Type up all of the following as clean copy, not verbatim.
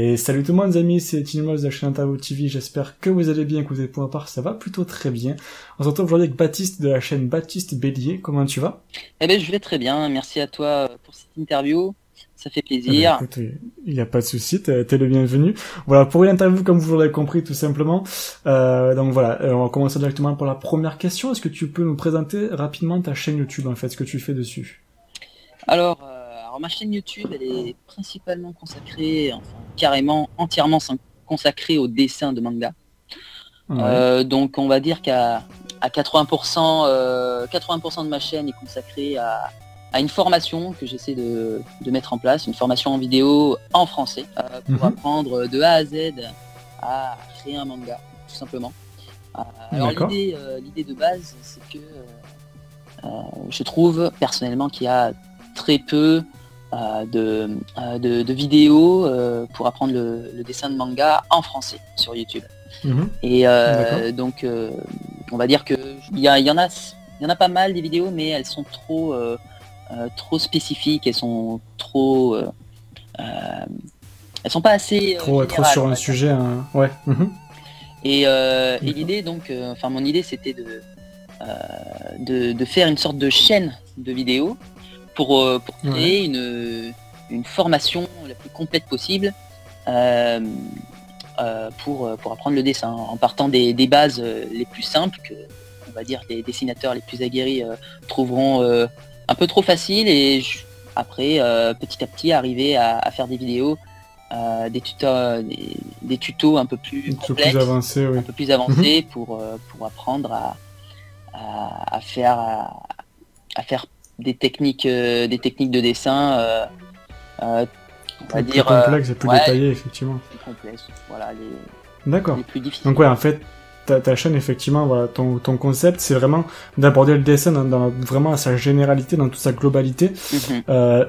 Et salut tout le monde les amis, c'est Tinmos de la chaîne Interview TV, j'espère que vous allez bien, que vous êtes pour ma part, ça va plutôt très bien. On se retrouve aujourd'hui avec Baptiste de la chaîne Baptiste Bélier, comment tu vas? Eh ben, je vais très bien, merci à toi pour cette interview, ça fait Eh ben, plaisir. écoute, il n'y a pas de souci, t'es le bienvenu. Voilà, pour une interview comme vous l'aurez compris tout simplement. Donc voilà, on va commencer directement pour la première question. Est-ce que tu peux nous présenter rapidement ta chaîne YouTube en fait, ce que tu fais dessus? Alors ma chaîne YouTube, elle est principalement consacrée, enfin carrément, entièrement consacrée au dessin de manga. Ouais. Donc on va dire qu'à 80%, 80% de ma chaîne est consacrée à une formation que j'essaie de mettre en place, une formation en vidéo en français, pour apprendre de A à Z à créer un manga, tout simplement. Alors D'accord. l'idée de base, c'est que je trouve personnellement qu'il y a très peu de vidéos pour apprendre le dessin de manga en français sur YouTube. Et donc on va dire que il y en a pas mal des vidéos, mais elles sont trop spécifiques, elles sont elles sont pas assez Trop générales, sur on un va dire. sujet, ouais. Et l'idée donc, enfin mon idée c'était de faire une sorte de chaîne de vidéos pour créer une formation la plus complète possible pour apprendre le dessin, en partant des bases les plus simples que, on va dire, les dessinateurs les plus aguerris trouveront un peu trop faciles, et après petit à petit arriver à faire des vidéos, des tutos un peu plus complexes, plus avancé, oui. un peu plus avancés pour apprendre à faire des techniques de dessin, on va dire plus complexe et plus détaillé, effectivement. plus complexes, voilà, D'accord. les plus difficiles. Donc ouais, en fait, ta chaîne, effectivement, voilà, ton concept, c'est vraiment d'aborder le dessin vraiment à sa généralité, dans toute sa globalité,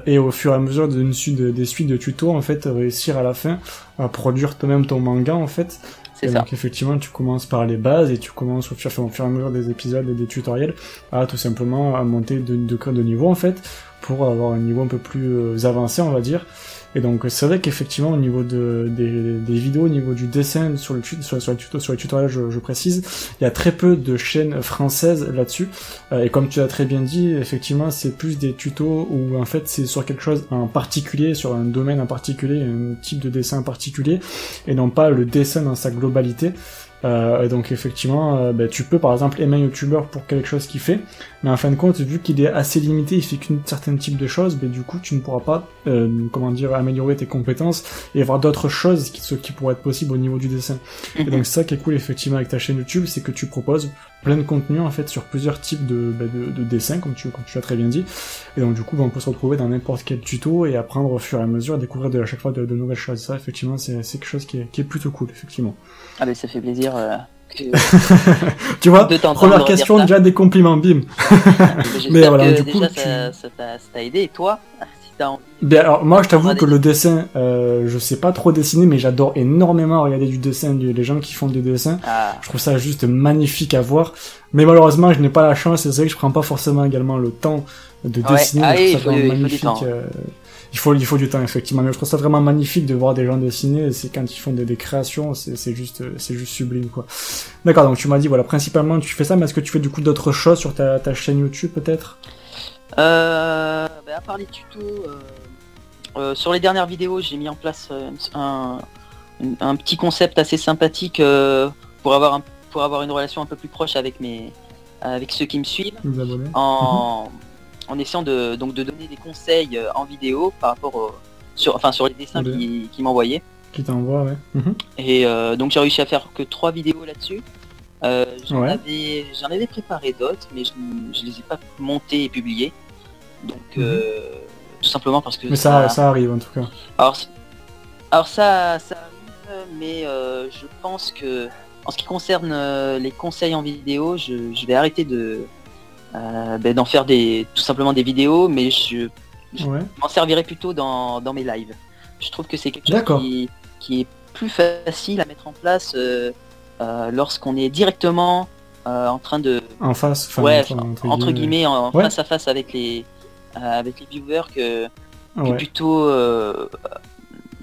et au fur et à mesure des suites de tutos, en fait, réussir à la fin à produire toi-même ton manga, en fait. C'est ça. Donc effectivement, tu commences par les bases et tu commences au fur et à mesure des épisodes et des tutoriels à tout simplement à monter de niveau, en fait, pour avoir un niveau un peu plus avancé, on va dire. Et donc c'est vrai qu'effectivement au niveau des vidéos, au niveau du dessin sur les tutoriels, je précise, il y a très peu de chaînes françaises là-dessus. Et comme tu l'as très bien dit, effectivement c'est plus des tutos où en fait c'est sur quelque chose en particulier, sur un domaine en particulier, un type de dessin en particulier, et non pas le dessin dans sa globalité. Et donc effectivement, tu peux par exemple aimer un youtubeur pour quelque chose qu'il fait, mais en fin de compte, vu qu'il est assez limité, il fait qu'une certaine type de choses, du coup tu ne pourras pas, améliorer tes compétences et avoir d'autres choses qui pourraient être possibles au niveau du dessin. Et donc c'est ça qui est cool effectivement avec ta chaîne YouTube, c'est que tu proposes plein de contenu en fait sur plusieurs types de dessins, comme tu l'as très bien dit. Et donc du coup on peut se retrouver dans n'importe quel tuto et apprendre au fur et à mesure, à découvrir à chaque fois de nouvelles choses. Ça effectivement c'est quelque chose qui est plutôt cool effectivement. Ah ben ça fait plaisir. Tu vois, de première question, déjà des compliments, bim. Mais voilà, que du coup, déjà ça t'a aidé, et toi, si t'as envie. Alors moi je t'avoue que le dessin, je sais pas trop dessiner, mais j'adore énormément regarder du dessin, les gens qui font du dessin. Je trouve ça juste magnifique à voir. Mais malheureusement je n'ai pas la chance, et c'est vrai que je prends pas forcément également le temps de dessiner. Il faut du temps. Il faut du temps effectivement, mais je trouve ça vraiment magnifique de voir des gens dessiner. C'est quand ils font des créations, c'est juste sublime quoi. D'accord, donc tu m'as dit voilà principalement tu fais ça, mais est-ce que tu fais du coup d'autres choses sur ta chaîne YouTube peut-être? À part les tutos, sur les dernières vidéos j'ai mis en place un petit concept assez sympathique pour avoir une relation un peu plus proche avec ceux qui me suivent, en essayant de donner des conseils en vidéo par rapport sur les dessins qui m'envoyaient. Qui t'envoie, ouais. Et donc j'ai réussi à faire que 3 vidéos là-dessus. J'en avais préparé d'autres, mais je les ai pas montées et publiées. Donc tout simplement parce que mais ça arrive en tout cas. Alors ça arrive, mais je pense que en ce qui concerne les conseils en vidéo, je vais arrêter d'en faire tout simplement des vidéos, mais je m'en servirai plutôt dans mes lives. Je trouve que c'est quelque chose qui est plus facile à mettre en place lorsqu'on est directement en train de... En face, entre guillemets, face à face avec les viewers que plutôt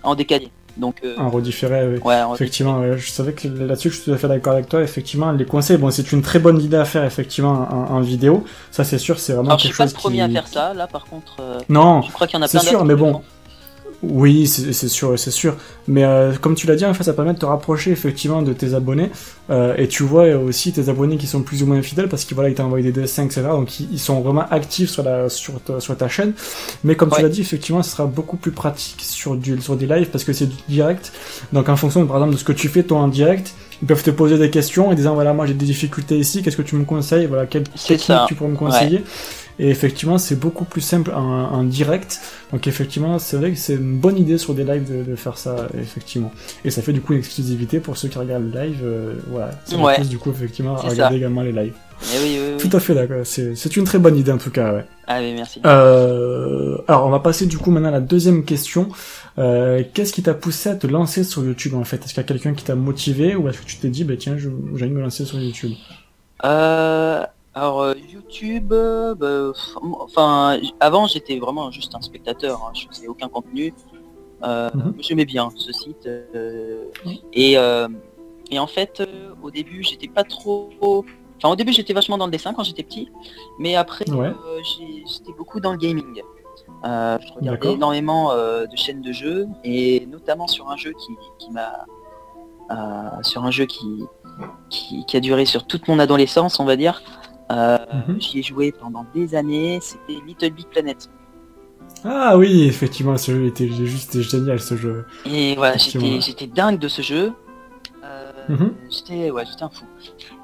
en décalé. Donc en redifféré, oui. ouais, Effectivement, je savais que là-dessus je suis tout à fait d'accord avec toi. Effectivement, les conseils, bon, c'est une très bonne idée à faire effectivement en vidéo. Ça, c'est sûr, c'est vraiment alors, quelque je suis pas chose le premier à faire ça. Là, par contre, Non, je crois qu'il y en a c'est plein sûr, d'autres mais qui le bon. font. Oui, c'est sûr, c'est sûr. Mais comme tu l'as dit, en fait, ça permet de te rapprocher effectivement de tes abonnés. Et tu vois aussi tes abonnés qui sont plus ou moins fidèles parce qu'ils voilà, ils t'envoient des dessins, etc. Donc ils sont vraiment actifs sur ta chaîne. Mais comme tu l'as dit, effectivement, ce sera beaucoup plus pratique sur des lives parce que c'est du direct. Donc en fonction, par exemple, de ce que tu fais toi en direct, ils peuvent te poser des questions et disant voilà, moi j'ai des difficultés ici, qu'est-ce que tu me conseilles, voilà, quelle technique tu pourrais me conseiller. Et effectivement, c'est beaucoup plus simple en direct. Donc effectivement, c'est vrai que c'est une bonne idée sur des lives de faire ça, effectivement. Et ça fait du coup une exclusivité pour ceux qui regardent le live. Voilà, ça me pousse du coup effectivement à regarder également les lives. Oui. Tout à fait d'accord. C'est une très bonne idée en tout cas. Ouais. Ah oui, merci. Alors on va passer du coup maintenant à la deuxième question. Qu'est-ce qui t'a poussé à te lancer sur YouTube en fait? Est-ce qu'il y a quelqu'un qui t'a motivé ou est-ce que tu t'es dit bah tiens, j'ai envie de me lancer sur YouTube? Alors YouTube, enfin avant j'étais vraiment juste un spectateur, hein, je faisais aucun contenu. J'aimais bien ce site et en fait au début j'étais pas trop, enfin au début j'étais vachement dans le dessin quand j'étais petit, mais après j'étais beaucoup dans le gaming. Je regardais énormément de chaînes de jeux et notamment sur un jeu qui a duré sur toute mon adolescence, on va dire. J'y ai joué pendant des années, c'était Little Big Planet. Ah oui, effectivement, ce jeu était juste génial, ce jeu. Et voilà, j'étais dingue de ce jeu. J'étais un fou.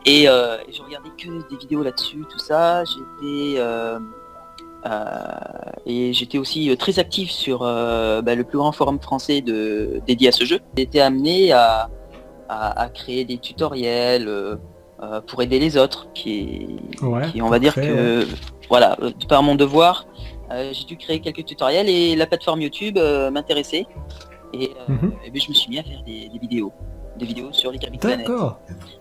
Et je regardais que des vidéos là-dessus, tout ça. J'étais aussi très actif sur le plus grand forum français dédié à ce jeu. J'ai été amené à créer des tutoriels pour aider les autres, qui on va dire que voilà, par mon devoir, j'ai dû créer quelques tutoriels et la plateforme YouTube m'intéressait et je me suis mis à faire des vidéos sur Little Big Planet.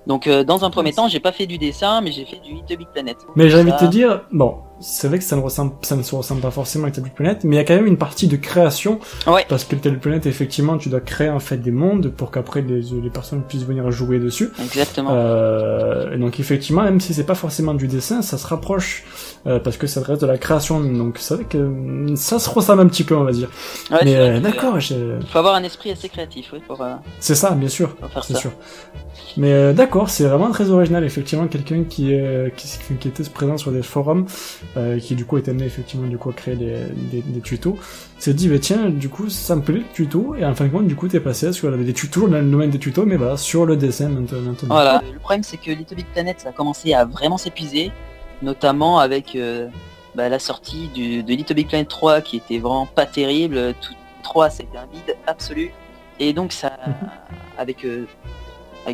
Donc dans un premier temps, j'ai pas fait du dessin, mais j'ai fait du Little Big Planet. Mais j'ai envie de te dire, bon, c'est vrai que ça ne se ressemble pas forcément à Little Big Planet, mais il y a quand même une partie de création, parce que Little Big Planet, effectivement, tu dois créer en fait des mondes pour qu'après les personnes puissent venir jouer dessus. Exactement. Et donc effectivement, même si c'est pas forcément du dessin, ça se rapproche parce que ça reste de la création. Donc c'est vrai que ça se ressemble un petit peu, on va dire. Ouais, mais d'accord, faut avoir un esprit assez créatif, c'est ça, bien sûr. C'est sûr. Mais d'accord, c'est vraiment très original, effectivement, quelqu'un qui était présent sur des forums, qui du coup est amené effectivement du coup à créer des tutos, s'est dit bah tiens, du coup ça me plaît le tuto, et en fin de compte du coup t'es passé sur des tutos dans le domaine des tutos, mais voilà, sur le dessin maintenant. Voilà, le problème c'est que Little Big Planet ça a commencé à vraiment s'épuiser, notamment avec la sortie de Little Big Planet 3 qui était vraiment pas terrible, tout 3 c'était un vide absolu, et donc ça avec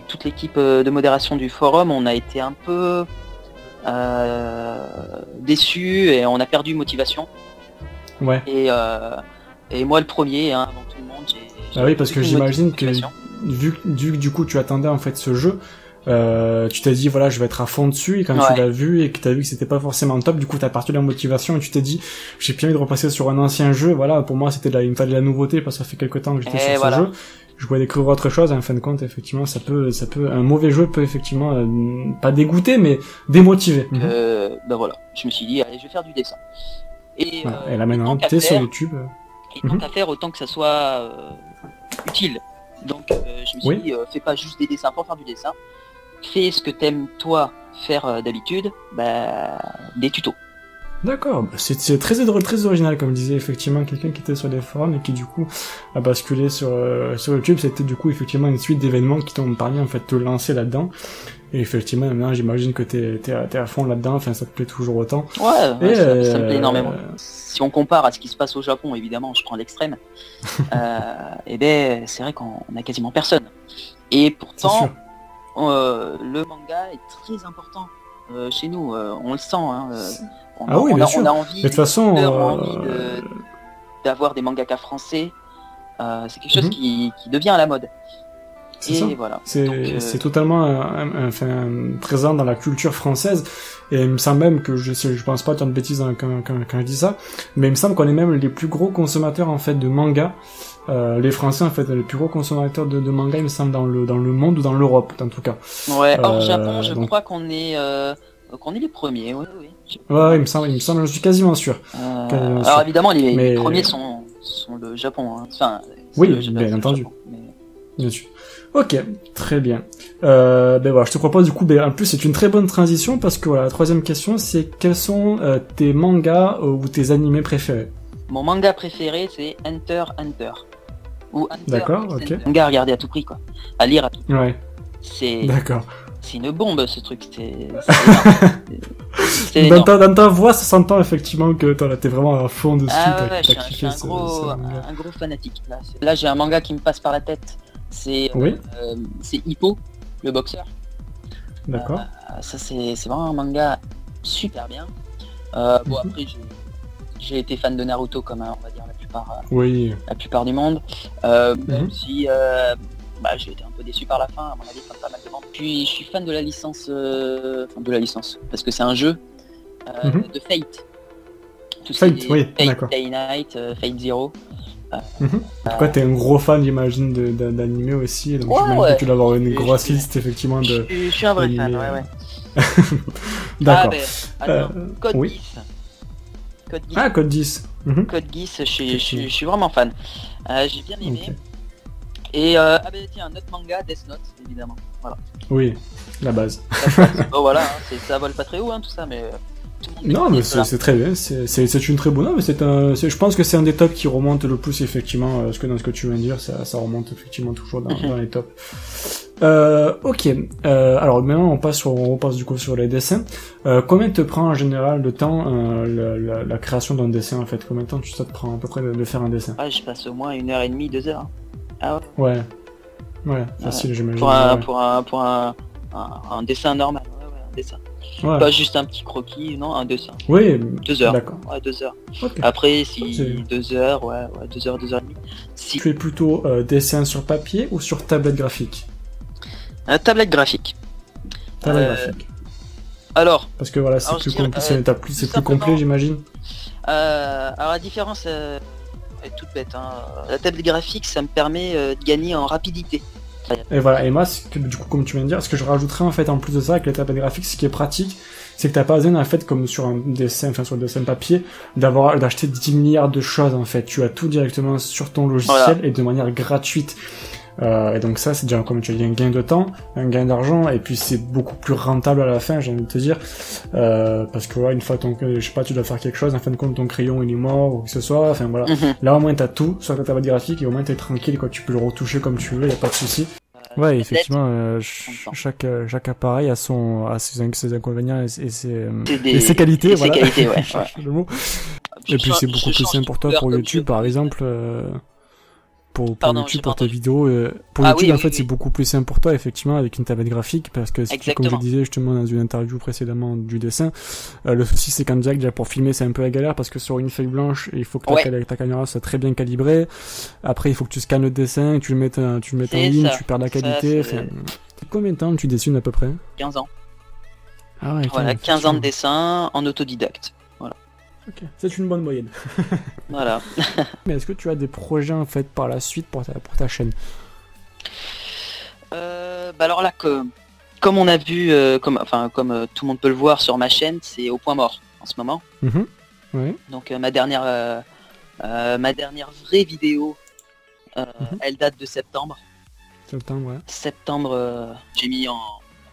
toute l'équipe de modération du forum, on a été un peu déçus et on a perdu motivation. Ouais. Et moi le premier, hein, avant tout le monde, j'ai oui, parce que j'imagine que vu que du coup tu attendais en fait ce jeu, tu t'es dit voilà, je vais être à fond dessus, et quand tu l'as vu et que t'as vu que c'était pas forcément top, du coup t'as parti de la motivation et tu t'es dit j'ai bien envie de repasser sur un ancien jeu. Voilà, pour moi c'était il me fallait la nouveauté parce que ça fait quelque temps que j'étais sur ce jeu. Je voulais découvrir autre chose, et en fin de compte effectivement ça peut un mauvais jeu peut effectivement pas dégoûter mais démotiver. Voilà, je me suis dit allez, je vais faire du dessin. Et là maintenant t'es sur YouTube. Et tant qu'à faire, autant que ça soit utile. Donc je me suis dit fais pas juste des dessins pour faire du dessin. Fais ce que t'aimes toi faire d'habitude, des tutos. D'accord, c'est très original comme disait effectivement quelqu'un qui était sur des forums et qui du coup a basculé sur YouTube. C'était du coup effectivement une suite d'événements qui t'ont permis en fait de te lancer là-dedans. Et effectivement maintenant j'imagine que t'es à fond là-dedans, enfin ça te plaît toujours autant. Ça me plaît énormément. Si on compare à ce qui se passe au Japon, évidemment je prends l'extrême, c'est vrai qu'on a quasiment personne. Et pourtant le manga est très important chez nous, on le sent, hein, on a envie, de toute façon, d'avoir des mangakas français, c'est quelque chose qui devient à la mode. Voilà. C'est totalement présent dans la culture française, et il me semble même que je pense pas tant de bêtises quand je dis ça, mais il me semble qu'on est même les plus gros consommateurs en fait de mangas les Français, en fait, les plus gros consommateurs de manga, il me semble, dans le monde ou dans l'Europe, en tout cas. Ouais, hors Japon, je crois qu'on est les premiers, oui. Ouais, il me semble, je suis quasiment sûr. Alors évidemment, les premiers sont le Japon. Hein. Enfin, oui, bien entendu. Japon, mais... Bien sûr. Ok, très bien. Voilà, je te propose du coup, en plus c'est une très bonne transition parce que voilà, la troisième question c'est quels sont tes mangas ou tes animés préférés? Mon manga préféré c'est Hunter x Hunter. Ou Hunter. D'accord, ok. Manga à regarder à tout prix quoi. À lire à tout prix. Ouais. D'accord. C'est une bombe ce truc. Dans ta voix, ça s'entend effectivement que t'es vraiment à fond dessus. Ouais, je suis un gros fanatique. Là j'ai un manga qui me passe par la tête. C'est Hippo, le boxeur. D'accord. Ça c'est vraiment un manga super bien. Après j'ai été fan de Naruto comme on va dire la plupart du monde. Même si j'ai été un peu déçu par la fin, à mon avis, pas mal de monde. Puis je suis fan de la licence, parce que c'est un jeu de Fate. Fate, oui, d'accord. Day Night, Fate Zero. Pourquoi t'es un gros fan, j'imagine, d'animé aussi, donc j'imagine que tu dois avoir une grosse liste, effectivement, de... Je suis un vrai fan, ouais. D'accord. Code 10. Code 10. Ah, Code 10. Code 10, je suis vraiment fan. J'ai bien aimé. Okay. Et tiens, un autre manga, Death Note, évidemment. Voilà. Oui, la base. Voilà, ça vole pas très haut, tout ça, mais... Non, mais c'est très bien, c'est une très bonne... Non, mais je pense que c'est un des tops qui remonte le plus, effectivement, dans ce que tu viens de dire, ça remonte effectivement toujours dans les tops. Ok, alors maintenant on passe du coup sur les dessins. Combien te prend en général de temps la création d'un dessin, en fait? Combien de temps ça te prend à peu près de faire un dessin? Je passe au moins 1h30, 2 heures. Ah ouais. Ouais, facile, j'imagine. Pour un dessin normal, un dessin. Ouais. Pas juste un petit croquis, non, un dessin. Oui, 2 heures. D'accord. Ouais, 2 heures. Okay. Après, si 2 heures, 2 heures, 2 heures et demie. Tu fais plutôt dessin sur papier ou sur tablette graphique? Tablette graphique. Graphique. Alors. Parce que voilà, c'est plus complet, j'imagine. Alors la différence est toute bête. La tablette graphique, ça me permet de gagner en rapidité. Et voilà, et moi, du coup, comme tu viens de dire, ce que je rajouterais en fait en plus de ça avec les tablettes graphiques, ce qui est pratique, c'est que t'as pas besoin en fait, comme sur un dessin, sur le dessin papier, d'acheter 10 milliards de choses en fait. Tu as tout directement sur ton logiciel et de manière gratuite. Et donc ça, c'est déjà, comme tu as dit, un gain de temps, un gain d'argent, et puis c'est beaucoup plus rentable à la fin, j'ai envie de te dire, parce que une fois je sais pas, tu dois faire quelque chose, en fin de compte, ton crayon il est mort, ou que ce soit, enfin voilà. Là au moins t'as tout sur ta tablette graphique, et au moins t'es tranquille, quoi, tu peux le retoucher comme tu veux, y a pas de souci. Ouais, effectivement, chaque appareil a ses inconvénients et ses qualités, voilà. Ses qualités, ouais. Le mot. Et puis c'est beaucoup plus simple pour toi, pour YouTube, par exemple, pour YouTube, pour tes vidéos. Pour YouTube, en fait, c'est beaucoup plus simple pour toi, effectivement, avec une tablette graphique, parce que, comme je disais justement dans une interview précédemment du dessin, le souci, c'est qu'en direct, déjà, pour filmer, c'est un peu la galère, parce que sur une feuille blanche, il faut que ta caméra soit très bien calibrée. Après, il faut que tu scannes le dessin, tu le mettes en ligne, tu perds la qualité. Combien de temps tu dessines à peu près? 15 ans. Ah ouais, voilà, 15 ans de dessin en autodidacte. Voilà. Ok, c'est une bonne moyenne. Voilà. Mais est-ce que tu as des projets en fait par la suite pour ta chaîne? Alors là, comme on a vu, comme tout le monde peut le voir sur ma chaîne, c'est au point mort en ce moment. Oui. Donc ma dernière vraie vidéo, elle date de septembre. Septembre, j'ai mis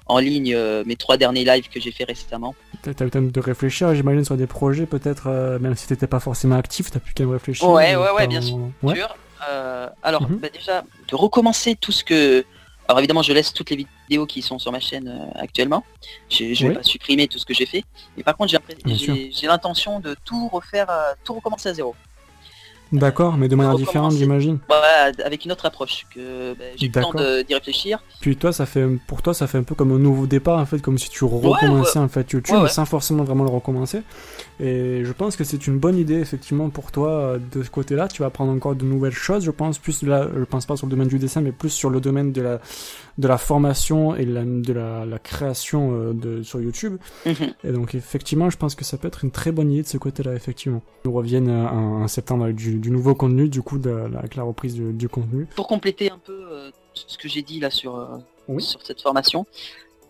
en ligne mes 3 derniers lives que j'ai fait récemment. T'as eu le temps de réfléchir, j'imagine, sur des projets, peut-être, même si t'étais pas forcément actif, t'as pu quand même réfléchir. Ouais, bien sûr. Alors, déjà, de recommencer tout ce que... Alors évidemment, je laisse toutes les vidéos qui sont sur ma chaîne actuellement. Je vais pas supprimer tout ce que j'ai fait. Mais par contre, j'ai l'intention de tout refaire, tout recommencer à zéro. D'accord, mais de manière différente, j'imagine. Voilà, avec une autre approche, que j'ai eu le temps d'y réfléchir. Puis pour toi, ça fait un peu comme un nouveau départ, en fait, comme si tu recommençais en fait YouTube, sans forcément vraiment le recommencer. Et je pense que c'est une bonne idée, effectivement, pour toi, de ce côté-là. Tu vas apprendre encore de nouvelles choses, je pense, plus là, je pense pas sur le domaine du dessin, mais plus sur le domaine de de la formation et de la création sur YouTube. Et donc effectivement, je pense que ça peut être une très bonne idée de ce côté-là, effectivement. Nous reviennent en septembre avec du nouveau contenu, du coup, avec la reprise du contenu. Pour compléter un peu ce que j'ai dit là sur cette formation,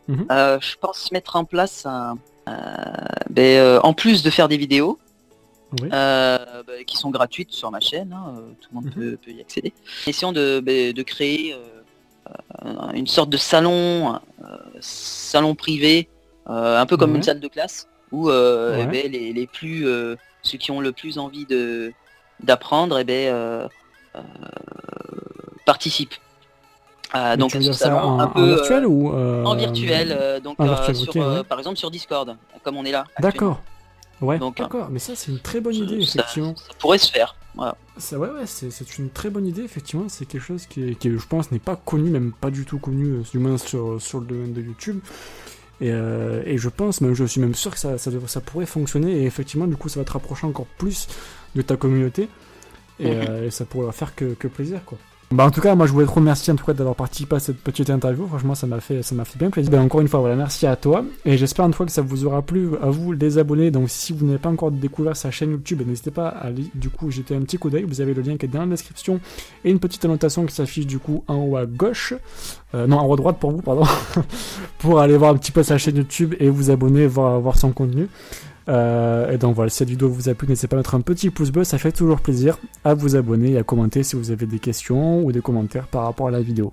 je pense mettre en place en plus de faire des vidéos, qui sont gratuites sur ma chaîne, tout le monde peut y accéder. Essayons de créer une sorte de salon privé, un peu comme une salle de classe, où les plus ceux qui ont le plus envie d'apprendre participent. Donc tu veux dire ça en virtuel ou en virtuel, donc virtuel, par exemple sur Discord, comme on est là. D'accord. Ouais, donc, d'accord, mais ça c'est une très bonne idée, effectivement. Ça pourrait se faire. Voilà. Ça, c'est une très bonne idée, effectivement. C'est quelque chose qui, je pense, n'est pas connu, même pas du tout connu, du moins sur le domaine de YouTube. Et je pense, même je suis même sûr que ça pourrait fonctionner. Et effectivement, du coup, ça va te rapprocher encore plus de ta communauté. Et ça pourrait faire que plaisir, quoi. En tout cas, moi je voulais te remercier en tout cas d'avoir participé à cette petite interview. Franchement, ça m'a fait bien plaisir. Encore une fois, voilà, merci à toi. Et j'espère une fois que ça vous aura plu, à vous les abonnés. Donc si vous n'avez pas encore découvert sa chaîne YouTube, n'hésitez pas à aller du coup jeter un petit coup d'œil. Vous avez le lien qui est dans la description et une petite annotation qui s'affiche du coup en haut à gauche. Non, en haut à droite pour vous, pardon. Pour aller voir un petit peu sa chaîne YouTube et vous abonner, voir son contenu. Et donc voilà, si cette vidéo vous a plu, n'hésitez pas à mettre un petit pouce bleu, ça fait toujours plaisir, à vous abonner et à commenter si vous avez des questions ou des commentaires par rapport à la vidéo.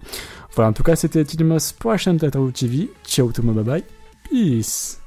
Voilà, en tout cas c'était Tidmos pour la chaîne Tatarou TV. Ciao tout le monde, bye bye, peace.